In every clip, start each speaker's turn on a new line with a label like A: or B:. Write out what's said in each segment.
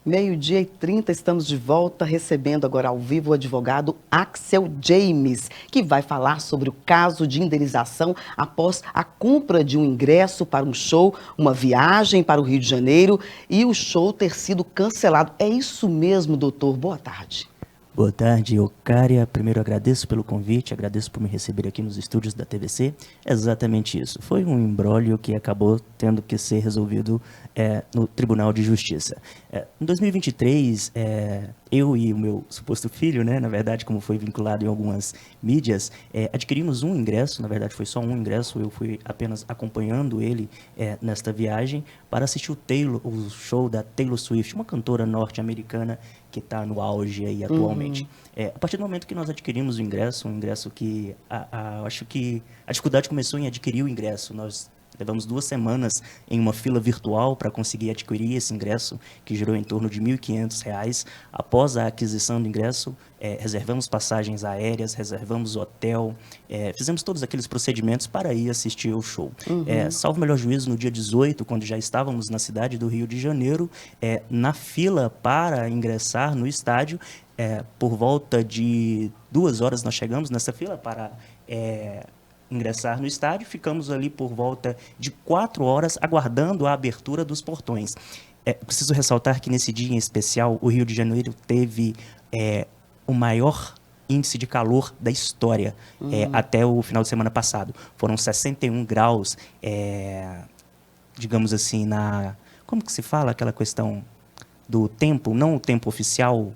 A: 12h30, estamos de volta, recebendo agora ao vivo o advogado Axel James, que vai falar sobre o caso de indenização após a compra de um ingresso para um show, uma viagem para o Rio de Janeiro e o show ter sido cancelado. É isso mesmo, doutor? Boa tarde.
B: Boa tarde, Eucária. Primeiro agradeço pelo convite, agradeço por me receber aqui nos estúdios da TVC. É exatamente isso. Foi um imbróglio que acabou tendo que ser resolvido no Tribunal de Justiça. Em 2023, eu e o meu suposto filho, né, na verdade, como foi vinculado em algumas mídias, adquirimos um ingresso, na verdade foi só um ingresso, eu fui apenas acompanhando ele nesta viagem para assistir o show da Taylor Swift, uma cantora norte-americana que está no auge aí atualmente. A partir do momento que nós adquirimos o ingresso, um ingresso que acho que a dificuldade começou em adquirir o ingresso. Nós levamos 2 semanas em uma fila virtual para conseguir adquirir esse ingresso, que girou em torno de R$ 1.500. Após a aquisição do ingresso, reservamos passagens aéreas, reservamos hotel, fizemos todos aqueles procedimentos para ir assistir ao show. Salvo o melhor juízo, no dia 18, quando já estávamos na cidade do Rio de Janeiro, na fila para ingressar no estádio, por volta de 2 horas nós chegamos nessa fila para ingressar no estádio, ficamos ali por volta de 4 horas aguardando a abertura dos portões. Preciso ressaltar que nesse dia em especial, o Rio de Janeiro teve o maior índice de calor da história até o final de semana passado. Foram 61 graus, digamos assim, como que se fala aquela questão do tempo, não o tempo oficial,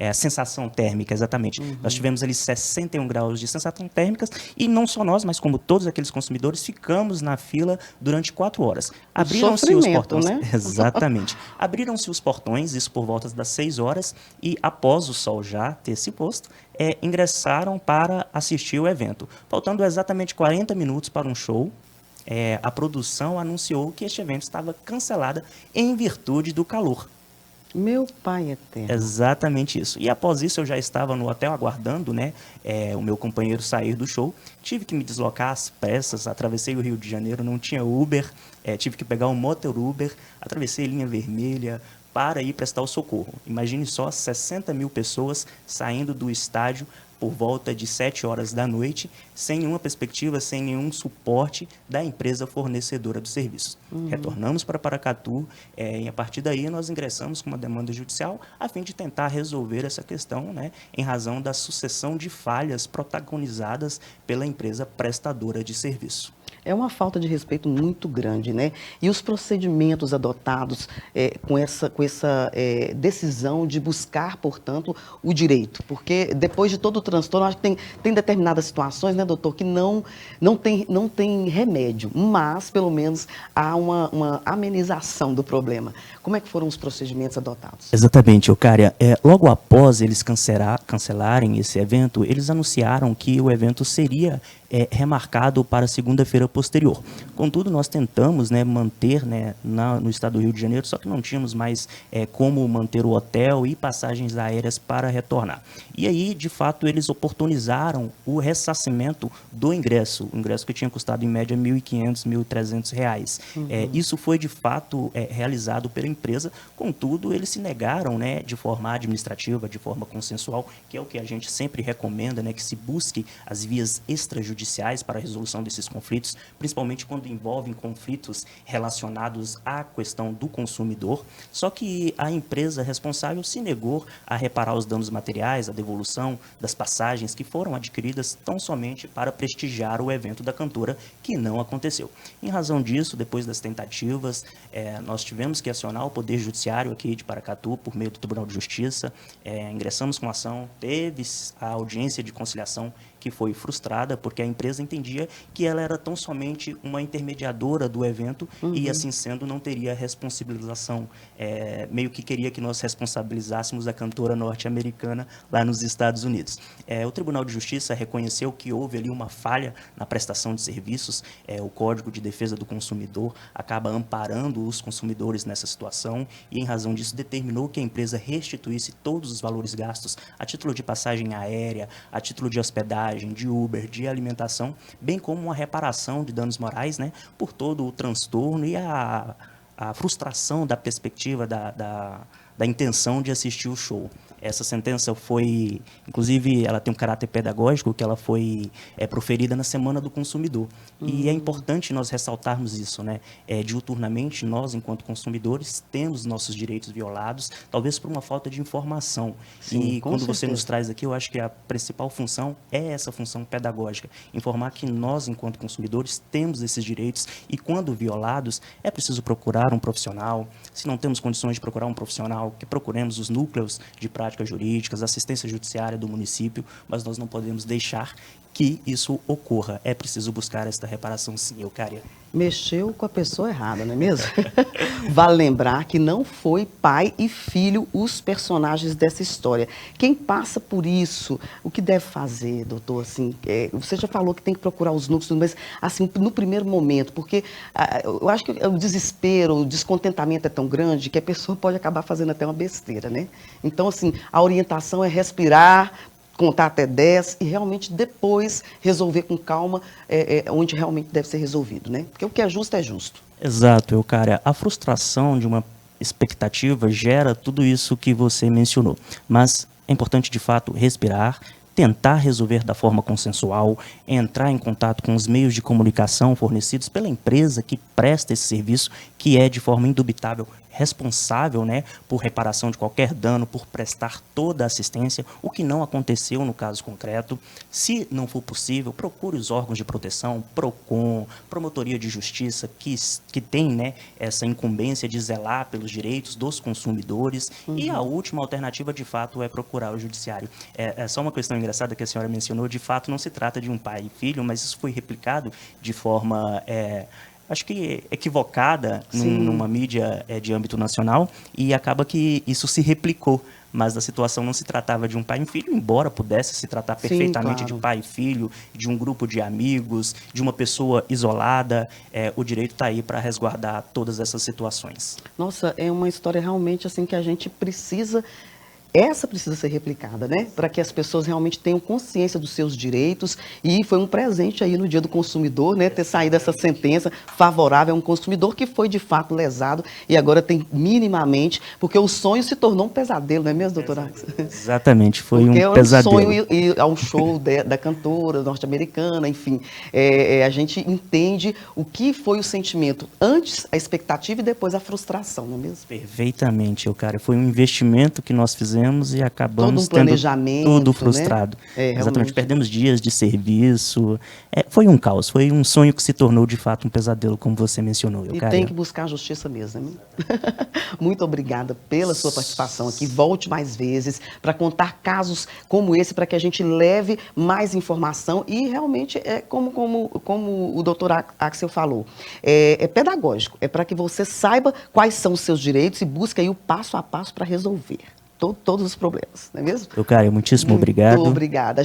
B: a sensação térmica, exatamente. Nós tivemos ali 61 graus de sensação térmicas e não só nós, mas como todos aqueles consumidores, ficamos na fila durante 4 horas. Abriram-se os portões,
A: né?
B: Exatamente. Abriram-se os portões, isso por volta das 6 horas, e após o sol já ter se posto, ingressaram para assistir o evento. Faltando exatamente 40 minutos para um show, a produção anunciou que este evento estava cancelado em virtude do calor.
A: Meu pai eterno.
B: Exatamente isso. E após isso eu já estava no hotel aguardando, né, o meu companheiro sair do show. Tive que me deslocar às pressas, atravessei o Rio de Janeiro, não tinha Uber, tive que pegar um motor Uber, atravessei linha vermelha para ir prestar o socorro. Imagine só 60 mil pessoas saindo do estádio por volta de 7 horas da noite, sem nenhuma perspectiva, sem nenhum suporte da empresa fornecedora dos serviços. Retornamos para Paracatu e a partir daí nós ingressamos com uma demanda judicial a fim de tentar resolver essa questão, né, em razão da sucessão de falhas protagonizadas pela empresa prestadora de serviço.
A: É uma falta de respeito muito grande, né? E os procedimentos adotados com essa decisão de buscar, portanto, o direito. Porque depois de todo o transtorno, acho que tem determinadas situações, né, doutor, que não tem remédio, mas, pelo menos, há uma amenização do problema. Como é que foram os procedimentos adotados?
B: Exatamente, Eucária. Logo após eles cancelarem esse evento, eles anunciaram que o evento seria remarcado para segunda-feira posterior. Contudo, nós tentamos, né, manter, né, no estado do Rio de Janeiro, só que não tínhamos mais como manter o hotel e passagens aéreas para retornar. E aí, de fato, eles oportunizaram o ressarcimento do ingresso, o ingresso que tinha custado em média R$ 1.500, R$ 1.300. Isso foi, de fato, realizado pela empresa, contudo, eles se negaram, né, de forma administrativa, de forma consensual, que é o que a gente sempre recomenda, né, que se busque as vias extrajudiciais para a resolução desses conflitos, principalmente quando envolvem conflitos relacionados à questão do consumidor. Só que a empresa responsável se negou a reparar os danos materiais, a devolução das passagens que foram adquiridas tão somente para prestigiar o evento da cantora, que não aconteceu. Em razão disso, depois das tentativas, nós tivemos que acionar o Poder Judiciário aqui de Paracatu por meio do Tribunal de Justiça, ingressamos com ação, teve a audiência de conciliação que foi frustrada, porque a empresa entendia que ela era tão somente uma intermediadora do evento e, assim sendo, não teria responsabilização. Meio que queria que nós responsabilizássemos a cantora norte-americana lá nos Estados Unidos. O Tribunal de Justiça reconheceu que houve ali uma falha na prestação de serviços. O Código de Defesa do Consumidor acaba amparando os consumidores nessa situação e, em razão disso, determinou que a empresa restituísse todos os valores gastos a título de passagem aérea, a título de hospedagem, de Uber, de alimentação, bem como uma reparação de danos morais, né, por todo o transtorno e a frustração da perspectiva da da intenção de assistir o show. Essa sentença foi, inclusive, ela tem um caráter pedagógico, que ela foi proferida na Semana do Consumidor. E é importante nós ressaltarmos isso, né? Diuturnamente, nós, enquanto consumidores, temos nossos direitos violados, talvez por uma falta de informação.
A: Sim,
B: e quando você nos traz aqui, eu acho que a principal função é essa função pedagógica, informar que nós, enquanto consumidores, temos esses direitos e, quando violados, é preciso procurar um profissional. Se não temos condições de procurar um profissional, que procuremos os núcleos de práticas jurídicas, assistência judiciária do município, mas nós não podemos deixar que isso ocorra. É preciso buscar esta reparação, sim, Eucária.
A: Mexeu com a pessoa errada, não é mesmo? Vale lembrar que não foi pai e filho os personagens dessa história. Quem passa por isso, o que deve fazer, doutor? Assim, você já falou que tem que procurar os núcleos, mas assim, no primeiro momento, porque eu acho que o desespero, o descontentamento é tão grande que a pessoa pode acabar fazendo até uma besteira, né? Então, assim, a orientação é respirar, contar até 10 e realmente depois resolver com calma onde realmente deve ser resolvido, né? Porque o que é justo é justo.
B: Exato, Eucária. A frustração de uma expectativa gera tudo isso que você mencionou. Mas é importante, de fato, respirar, tentar resolver da forma consensual, entrar em contato com os meios de comunicação fornecidos pela empresa que presta esse serviço, que é, de forma indubitável, responsável, né, por reparação de qualquer dano, por prestar toda a assistência, o que não aconteceu no caso concreto. Se não for possível, procure os órgãos de proteção, PROCON, Promotoria de Justiça, que tem, né, essa incumbência de zelar pelos direitos dos consumidores. E a última alternativa, de fato, é procurar o judiciário. É só uma questão engraçada que a senhora mencionou, de fato não se trata de um pai e filho, mas isso foi replicado de forma acho que equivocada numa mídia de âmbito nacional, e acaba que isso se replicou. Mas a situação não se tratava de um pai e filho, embora pudesse se tratar perfeitamente de pai e filho, de um grupo de amigos, de uma pessoa isolada. O direito está aí para resguardar todas essas situações.
A: Nossa, é uma história realmente assim que a gente precisa... Essa precisa ser replicada, né? Para que as pessoas realmente tenham consciência dos seus direitos. E foi um presente aí no Dia do Consumidor, né? Ter saído essa sentença favorável a um consumidor que foi de fato lesado e agora tem minimamente, porque o sonho se tornou um pesadelo, não é mesmo, doutora Axel?
B: Exatamente, foi
A: porque
B: um pesadelo.
A: Porque é um sonho ir ao show da cantora norte-americana, enfim. A gente entende o que foi o sentimento antes, a expectativa e depois a frustração, não é mesmo?
B: Perfeitamente, Eucária. Foi um investimento que nós fizemos e acabamos tendo tudo frustrado.
A: Né?
B: Exatamente, perdemos dias de serviço. Foi um caos, foi um sonho que se tornou de fato um pesadelo, como você mencionou, Eucária.
A: E tem que buscar a justiça mesmo, né? Muito obrigada pela sua participação aqui. Volte mais vezes para contar casos como esse, para que a gente leve mais informação e realmente, como o doutor Axel falou, é pedagógico, é para que você saiba quais são os seus direitos e busque aí o passo a passo para resolver todos os problemas, não é mesmo?
B: Eucária, muitíssimo obrigado.
A: Muito obrigada.